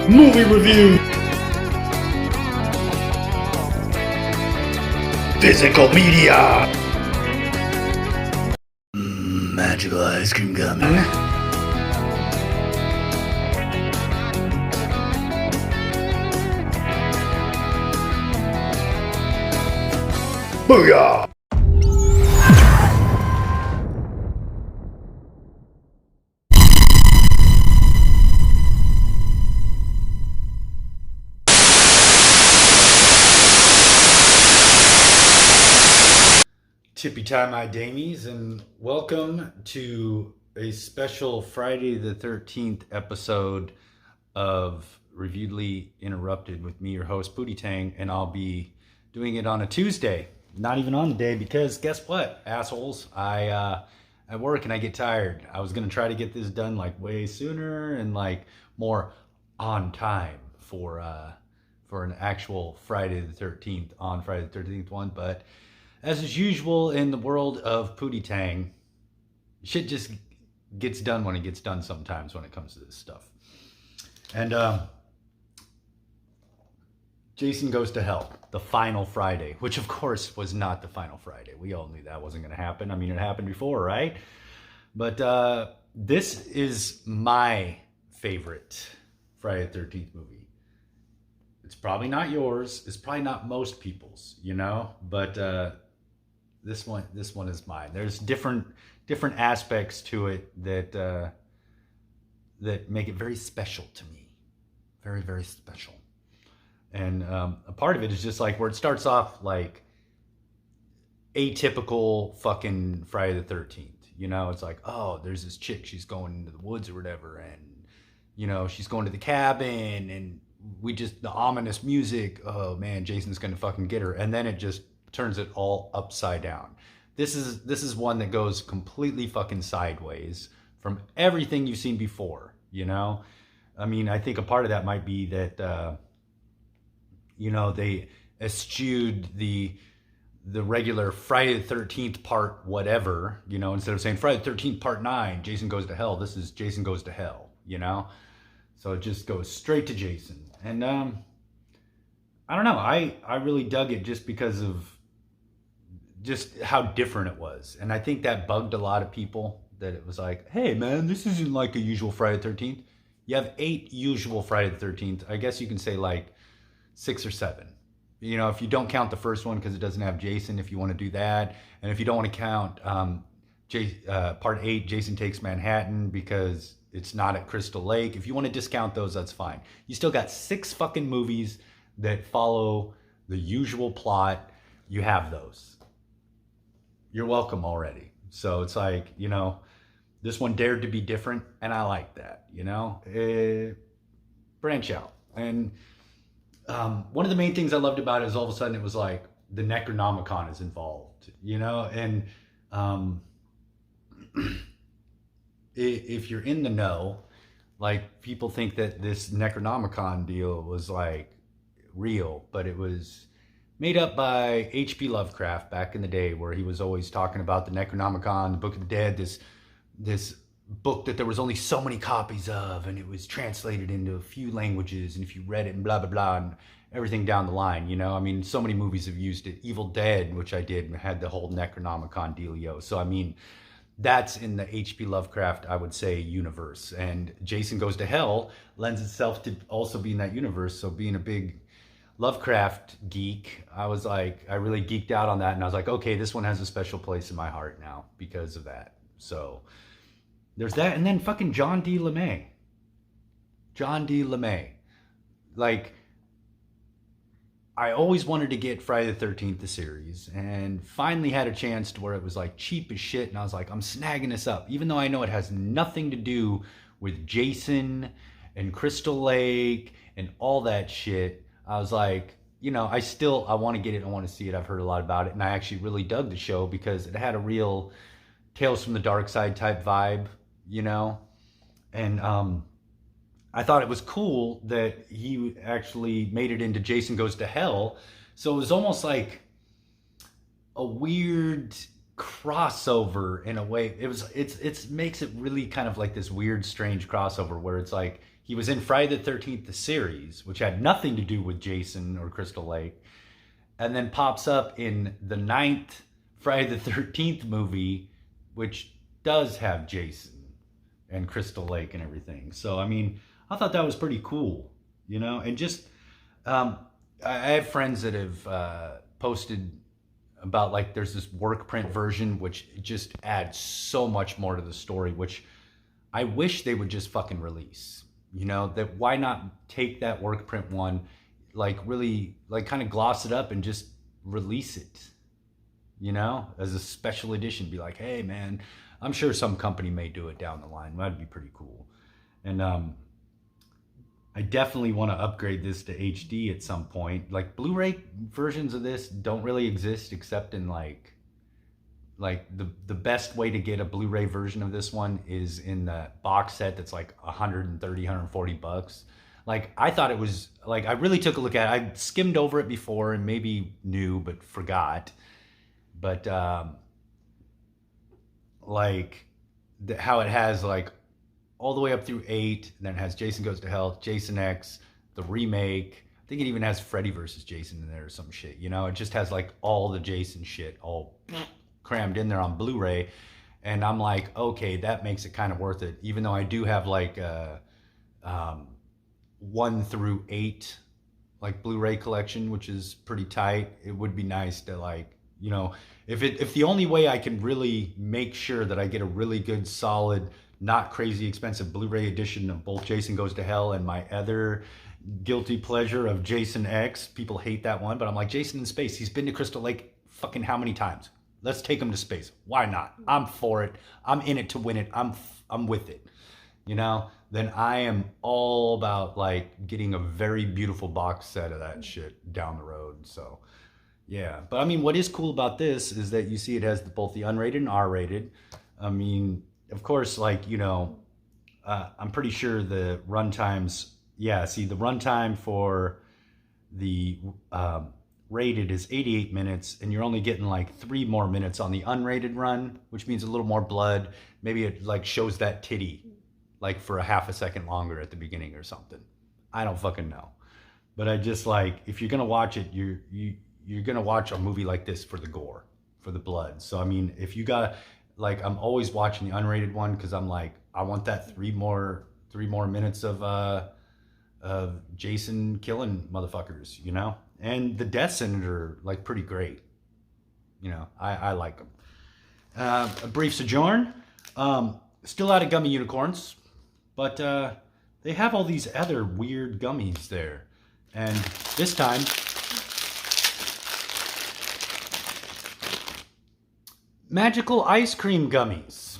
Movie review. Physical media. Magical ice cream gum. Booyah! Tippy tie my damies, and welcome to a special Friday the 13th episode of Reviewedly Interrupted with me, your host, Pootie, and I'll be doing it on a Tuesday. Not even on the day, because guess what, assholes? I work and I get tired. I was going to try to get this done like way sooner and like more on time for an actual Friday the 13th, on Friday the 13th one, but as is usual in the world of Pootie Tang, shit just gets done when it gets done sometimes when it comes to this stuff. And Jason Goes to Hell, the final Friday, which of course was not the final Friday. We all knew that wasn't going to happen. I mean, it happened before, right? But this is my favorite Friday the 13th movie. It's probably not yours. It's probably not most people's, you know, but this one is mine. There's different aspects to it that make it very special to me. Very, very special. And a part of it is just like where it starts off like atypical fucking Friday the 13th. You know, it's like, oh, there's this chick, she's going into the woods or whatever, and you know, she's going to the cabin, and the ominous music, oh man, Jason's gonna fucking get her, and then it just turns it all upside down. This is one that goes completely fucking sideways from everything you've seen before, you know? I mean, I think a part of that might be that you know, they eschewed the regular Friday the 13th part whatever, you know, instead of saying Friday the 13th part 9, Jason Goes to Hell, this is Jason Goes to Hell, you know? So it just goes straight to Jason. And I don't know, I really dug it just because of just how different it was. And I think that bugged a lot of people, that it was like, hey man, this isn't like a usual Friday the 13th. You have 8 usual Friday the 13th. I guess you can say like 6 or 7. You know, if you don't count the first one because it doesn't have Jason, if you want to do that. And if you don't want to count part 8, Jason Takes Manhattan, because it's not at Crystal Lake. If you want to discount those, that's fine. You still got 6 fucking movies that follow the usual plot. You have those. You're welcome already. So it's like, you know, this one dared to be different, and I like that, you know? Branch out. And one of the main things I loved about it is all of a sudden it was like the Necronomicon is involved, you know? And if you're in the know, like people think that this Necronomicon deal was like real, but it was made up by H.P. Lovecraft back in the day, where he was always talking about the Necronomicon, the Book of the Dead, this book that there was only so many copies of, and it was translated into a few languages, and if you read it and blah, blah, blah, and everything down the line, you know? I mean, so many movies have used it. Evil Dead, which I did, had the whole Necronomicon dealio. So, I mean, that's in the H.P. Lovecraft, I would say, universe. And Jason Goes to Hell lends itself to also be in that universe. So being a big Lovecraft geek, I was like, I really geeked out on that. And I was like, okay, this one has a special place in my heart now because of that. So there's that. And then fucking John D. LeMay. John D. LeMay. Like, I always wanted to get Friday the 13th, the series, and finally had a chance to where it was like cheap as shit. And I was like, I'm snagging this up, even though I know it has nothing to do with Jason and Crystal Lake and all that shit. I was like, you know, I want to get it. I want to see it. I've heard a lot about it. And I actually really dug the show because it had a real Tales from the Dark Side type vibe, you know? And I thought it was cool that he actually made it into Jason Goes to Hell. So it was almost like a weird crossover in a way. It's makes it really kind of like this weird, strange crossover where it's like he was in Friday the 13th, the series, which had nothing to do with Jason or Crystal Lake, and then pops up in the ninth Friday the 13th movie, which does have Jason and Crystal Lake and everything. So, I mean, I thought that was pretty cool, you know? And just, I have friends that have posted about, like, there's this work print version, which just adds so much more to the story, which I wish they would just fucking release. You know, that why not take that work print one, like really, like kind of gloss it up and just release it, you know, as a special edition. Be like, hey man, I'm sure some company may do it down the line. That'd be pretty cool. And I definitely want to upgrade this to HD at some point. Like Blu-ray versions of this don't really exist except in like the best way to get a Blu-ray version of this one is in the box set that's like 130, 140 bucks. Like, I thought it was, like, I really took a look at it. I skimmed over it before and maybe knew, but forgot. But, like, how it has, like, all the way up through 8, and then it has Jason Goes to Hell, Jason X, the remake. I think it even has Freddy versus Jason in there or some shit, you know? It just has, like, all the Jason shit all crammed in there on Blu-ray. And I'm like, okay, that makes it kind of worth it. Even though I do have, like, 1 through 8 like Blu-ray collection, which is pretty tight. It would be nice to, like, you know, if the only way I can really make sure that I get a really good, solid, not crazy expensive Blu-ray edition of both Jason Goes to Hell and my other guilty pleasure of Jason X. People hate that one, but I'm like, Jason in space. He's been to Crystal Lake fucking how many times? Let's take him to space. Why not? I'm for it. I'm in it to win it. I'm with it. You know? Then I am all about, like, getting a very beautiful box set of that shit down the road. So, yeah. But, I mean, what is cool about this is that you see it has both the unrated and R-rated. I mean, of course, like, you know, I'm pretty sure the runtimes, yeah, see, the runtime for the rated is 88 minutes, and you're only getting, like, 3 more minutes on the unrated run, which means a little more blood. Maybe it, like, shows that titty like for a half a second longer at the beginning or something. I don't fucking know. But I just, like, if you're gonna watch it, you're gonna watch a movie like this for the gore, for the blood. So I mean, if you got, like, I'm always watching the unrated one because I'm like, I want that 3 more minutes of Jason killing motherfuckers, you know? And the death scenes are, like, pretty great. You know, I like them. A brief sojourn. Still out of gummy unicorns. But they have all these other weird gummies there. And this time, magical ice cream gummies.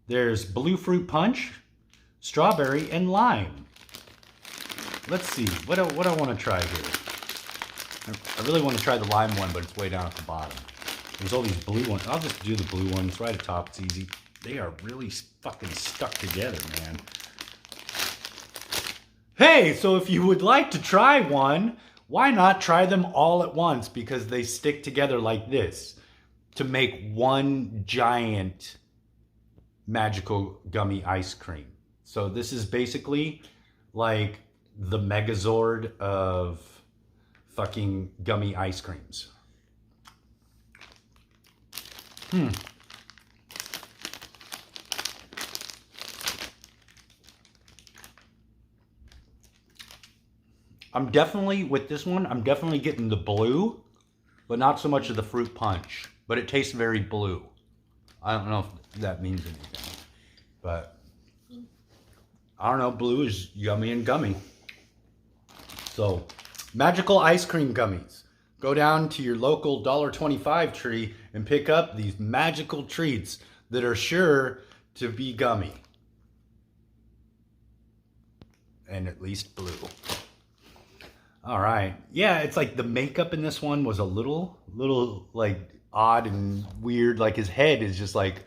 There's blue fruit punch, strawberry, and lime. Let's see, what do I want to try here? I really want to try the lime one, but it's way down at the bottom. There's all these blue ones. I'll just do the blue one. It's right at the top. It's easy. They are really fucking stuck together, man. Hey, so if you would like to try one, why not try them all at once? Because they stick together like this to make one giant magical gummy ice cream. So this is basically like the Megazord of fucking gummy ice creams. I'm definitely, with this one, I'm definitely getting the blue, but not so much of the fruit punch. But it tastes very blue. I don't know if that means anything. But, I don't know, blue is yummy and gummy. So, magical ice cream gummies. Go down to your local $1.25 tree and pick up these magical treats that are sure to be gummy. And at least blue. All right. Yeah, it's like the makeup in this one was a little like odd and weird. Like his head is just like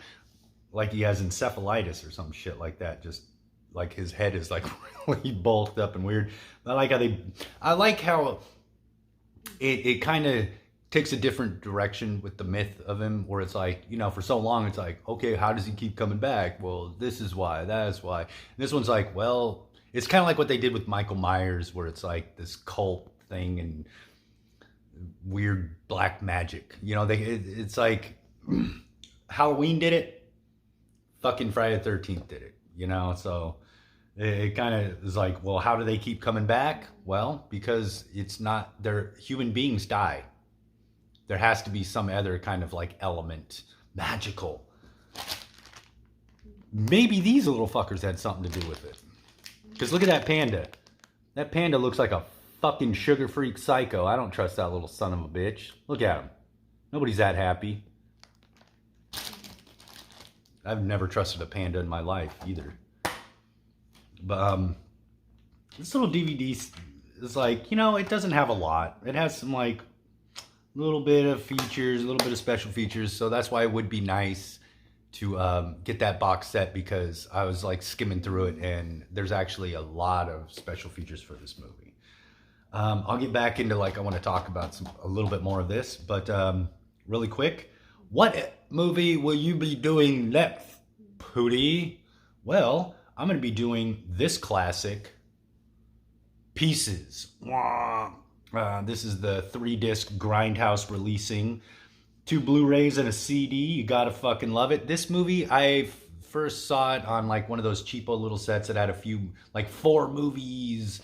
he has encephalitis or some shit like that. Just like his head is like really bulked up and weird. I like how it kind of takes a different direction with the myth of him, where it's like, you know, for so long it's like, okay, how does he keep coming back? Well, this is why, that is why. And this one's like, well, it's kind of like what they did with Michael Myers, where it's like this cult thing and weird black magic. You know, it's like Halloween did it, fucking Friday the 13th did it, you know? So it kind of is like, well, how do they keep coming back? Well, because it's not, they're human beings die. There has to be some other kind of like element, magical. Maybe these little fuckers had something to do with it. Because look at that panda. That panda looks like a fucking sugar freak psycho. I don't trust that little son of a bitch. Look at him. Nobody's that happy. I've never trusted a panda in my life either. But this little DVD is like, you know, it doesn't have a lot. It has some like little bit of features, a little bit of special features. So that's why it would be nice to get that box set, because I was like skimming through it and there's actually a lot of special features for this movie. I'll get back into like, I want to talk about a little bit more of this, but really quick, what movie will you be doing next, Pootie? Well, I'm going to be doing this classic, Pieces. This is the 3-disc Grindhouse releasing. 2 Blu-rays and a CD. You gotta fucking love it. This movie, I first saw it on like one of those cheapo little sets that had a few, like 4 movies.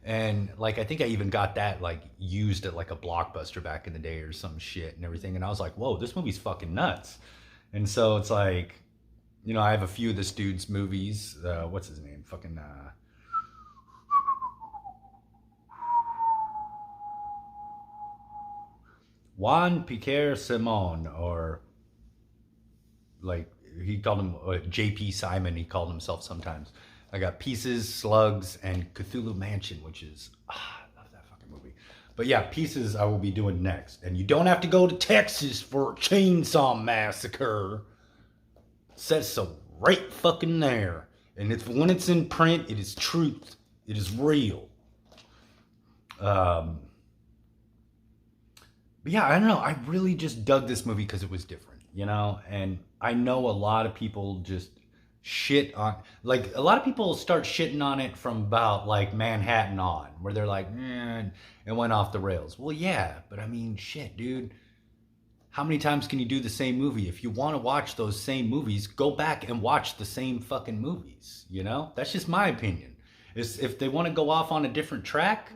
And like, I think I even got that like used at like a Blockbuster back in the day or some shit and everything. And I was like, whoa, this movie's fucking nuts. And so it's like, you know, I have a few of this dude's movies. What's his name? Fucking, Juan Piquer Simon, or like he called him JP Simon, he called himself sometimes. I got Pieces, Slugs, and Cthulhu Mansion, which is, I love that fucking movie. But yeah, Pieces I will be doing next. And you don't have to go to Texas for a chainsaw massacre. It says so right fucking there. And it's, when it's in print, it is truth. It is real. But yeah, I don't know. I really just dug this movie because it was different, you know? And I know a lot of people just shit on, like, a lot of people start shitting on it from about, like, Manhattan on, where they're like, it went off the rails. Well, yeah, but I mean, shit, dude. How many times can you do the same movie? If you want to watch those same movies, go back and watch the same fucking movies, you know? That's just my opinion. If they want to go off on a different track,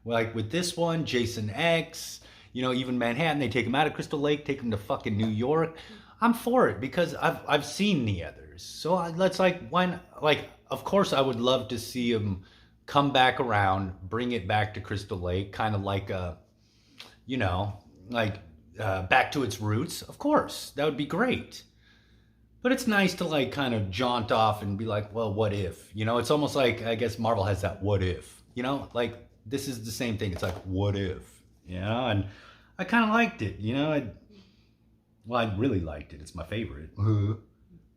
like with this one, Jason X, you know, even Manhattan, they take him out of Crystal Lake, take him to fucking New York. I'm for it because I've seen the others. So let's like, why not? Like, of course I would love to see him come back around, bring it back to Crystal Lake, kind of like a, you know, like back to its roots. Of course, that would be great. But it's nice to like kind of jaunt off and be like, well, what if? You know, it's almost like, I guess Marvel has that what if, you know, like this is the same thing. It's like, what if, you know, and I kind of liked it, you know. I really liked it. It's my favorite.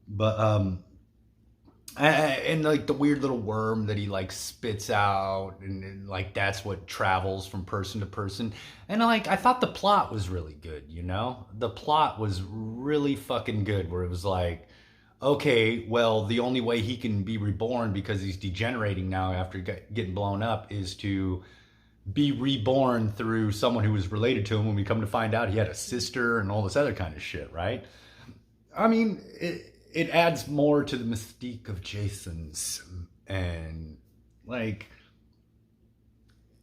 But and like the weird little worm that he like spits out, and like that's what travels from person to person. And like I thought the plot was really good, you know. The plot was really fucking good, where it was like, okay, well, the only way he can be reborn because he's degenerating now after getting blown up is to be reborn through someone who was related to him, when we come to find out he had a sister and all this other kind of shit, right? I mean, it adds more to the mystique of Jason's, and like,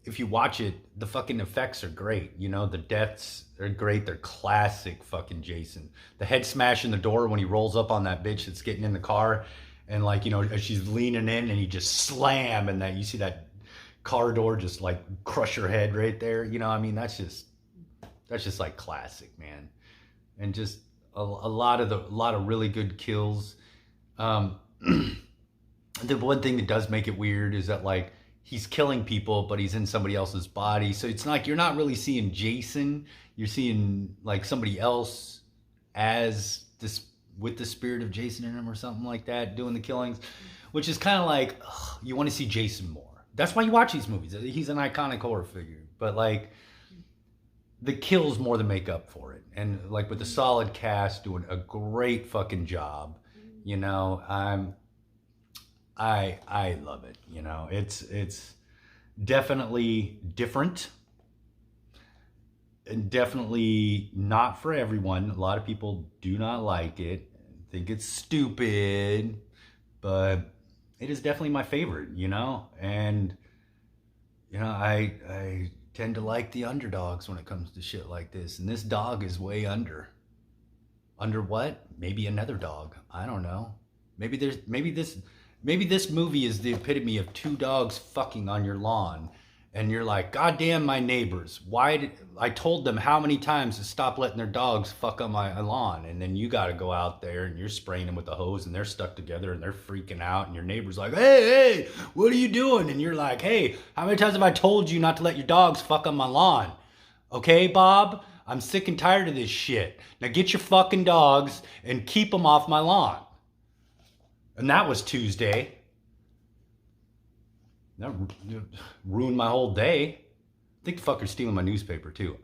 if you watch it, the fucking effects are great, you know, the deaths are great, they're classic fucking Jason. The head smash in the door when he rolls up on that bitch that's getting in the car, and like, you know, as she's leaning in and he just slam, and that you see that car door just like crush her head right there, you know. I mean, that's just like classic, man. And just a lot of really good kills. The one thing that does make it weird is that like he's killing people, but he's in somebody else's body, so it's like you're not really seeing Jason, you're seeing like somebody else as this, with the spirit of Jason in him or something like that, doing the killings, which is kind of like, ugh, you want to see Jason more. That's why you watch these movies. He's an iconic horror figure. But like, the kills more than make up for it. And like with the solid cast doing a great fucking job, you know, I love it. You know, it's definitely different and definitely not for everyone. A lot of people do not like it, think it's stupid, but it is definitely my favorite, you know? And, you know, I tend to like the underdogs when it comes to shit like this. And this dog is way under. Under what? Maybe another dog. I don't know. Maybe this movie is the epitome of two dogs fucking on your lawn. And you're like, God damn my neighbors. Why did I told them how many times to stop letting their dogs fuck on my lawn? And then you got to go out there and you're spraying them with a hose and they're stuck together and they're freaking out. And your neighbor's like, hey, what are you doing? And you're like, hey, how many times have I told you not to let your dogs fuck on my lawn? Okay, Bob, I'm sick and tired of this shit. Now get your fucking dogs and keep them off my lawn. And that was Tuesday. That ruined my whole day. I think the fucker's stealing my newspaper too.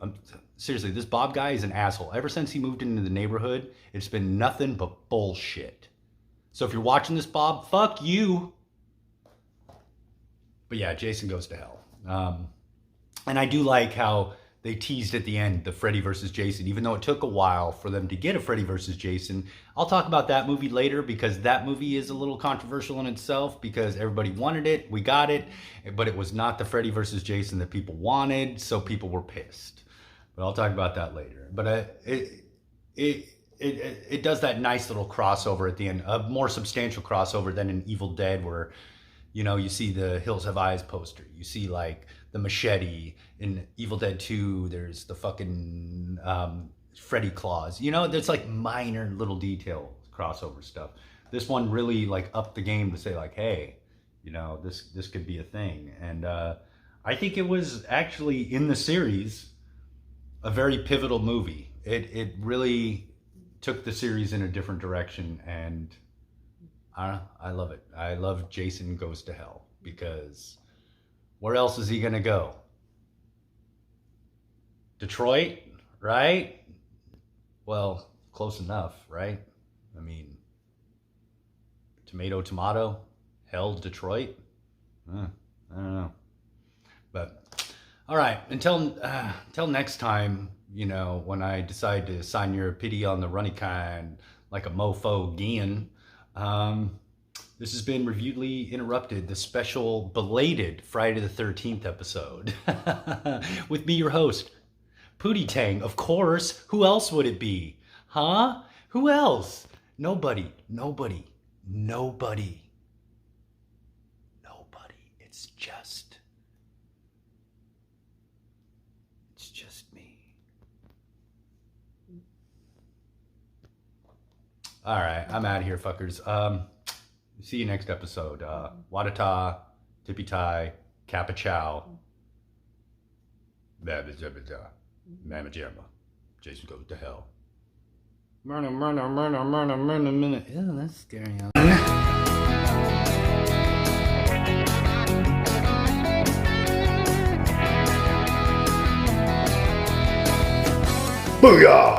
Seriously, this Bob guy is an asshole. Ever since he moved into the neighborhood, it's been nothing but bullshit. So if you're watching this, Bob, fuck you. But yeah, Jason Goes to Hell. And I do like how they teased at the end the Freddy versus Jason, even though it took a while for them to get a Freddy versus Jason. I'll talk about that movie later because that movie is a little controversial in itself because everybody wanted it, we got it, but it was not the Freddy versus Jason that people wanted, so people were pissed. But I'll talk about that later. But it does that nice little crossover at the end, a more substantial crossover than in Evil Dead where, you know, you see the Hills Have Eyes poster, you see like the machete. In Evil Dead 2, there's the fucking Freddy claws. You know, there's like minor little detail crossover stuff. This one really like upped the game to say like, hey, you know, this could be a thing. And I think it was actually in the series a very pivotal movie. It really took the series in a different direction, and I love it. I love Jason Goes to Hell because where else is he gonna go? Detroit, right? Well, close enough, right? I mean, tomato, hell, Detroit? I don't know. But, all right, until next time, you know, when I decide to sign your pity on the runny kind like a mofo again, this has been Reviewedly Interrupted, the special belated Friday the 13th episode. With me, your host, Pootie Tang, of course. Who else would it be? Huh? Who else? Nobody. It's just me. All right, I'm out of here, fuckers. See you next episode. Wadata, tippy tie, kappa chow. Babba jabba ja. Mamma jamma. Jason Goes to Hell. Murder. Ew, that's scary. Booyah!